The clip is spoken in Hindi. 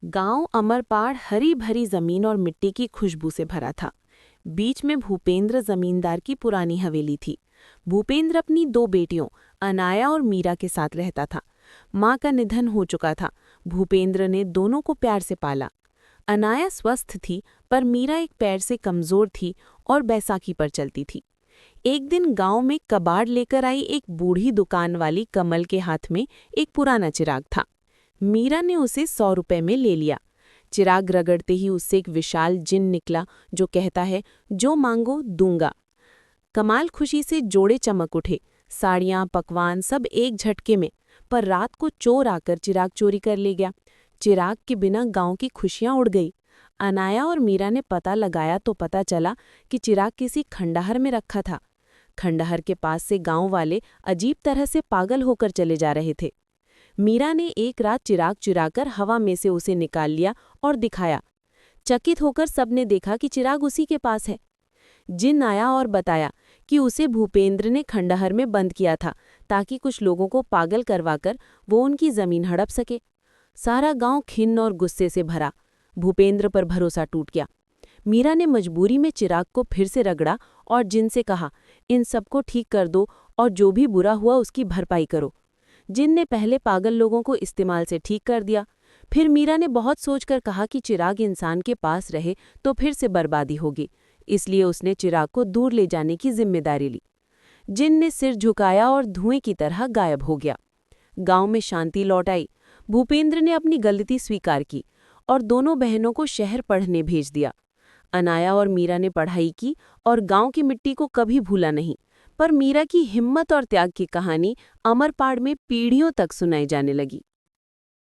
गांव अमरपाड़ हरी भरी जमीन और मिट्टी की खुशबू से भरा था। बीच में भूपेंद्र जमींदार की पुरानी हवेली थी। भूपेंद्र अपनी दो बेटियों अनाया और मीरा के साथ रहता था। माँ का निधन हो चुका था। भूपेंद्र ने दोनों को प्यार से पाला। अनाया स्वस्थ थी, पर मीरा एक पैर से कमजोर थी और बैसाखी पर चलती थी। एक दिन गांव में कबाड़ लेकर आई एक बूढ़ी दुकान वाली कमल के हाथ में एक पुराना चिराग था। मीरा ने उसे 100 रुपए में ले लिया। चिराग रगड़ते ही उससे एक विशाल जिन निकला जो कहता है, जो मांगो दूंगा। कमाल खुशी से जोड़े चमक उठे। साड़ियाँ पकवान सब एक झटके में। पर रात को चोर आकर चिराग चोरी कर ले गया। चिराग के बिना गांव की खुशियां उड़ गई। अनाया और मीरा ने पता लगाया तो पता चला कि चिराग किसी खंडहर में रखा था। खंडहर के पास से गांव वाले अजीब तरह से पागल होकर चले जा रहे थे। मीरा ने एक रात चिराग चुराकर हवा में से उसे निकाल लिया और दिखाया। चकित होकर सबने देखा कि चिराग उसी के पास है। जिन आया और बताया कि उसे भूपेंद्र ने खंडहर में बंद किया था, ताकि कुछ लोगों को पागल करवाकर वो उनकी जमीन हड़प सके। सारा गांव खिन्न और गुस्से से भरा। भूपेंद्र पर भरोसा टूट गया। मीरा ने मजबूरी में चिराग को फिर से रगड़ा और जिन से कहा, इन सबको ठीक कर दो और जो भी बुरा हुआ उसकी भरपाई करो। जिन ने पहले पागल लोगों को इस्तेमाल से ठीक कर दिया। फिर मीरा ने बहुत सोचकर कहा कि चिराग इंसान के पास रहे तो फिर से बर्बादी होगी, इसलिए उसने चिराग को दूर ले जाने की जिम्मेदारी ली। जिन ने सिर झुकाया और धुएं की तरह गायब हो गया। गांव में शांति लौट आई। भूपेंद्र ने अपनी गलती स्वीकार की और दोनों बहनों को शहर पढ़ने भेज दिया। अनाया और मीरा ने पढ़ाई की और गांव की मिट्टी को कभी भूला नहीं। पर मीरा की हिम्मत और त्याग की कहानी अमरपाड़ में पीढ़ियों तक सुनाई जाने लगी।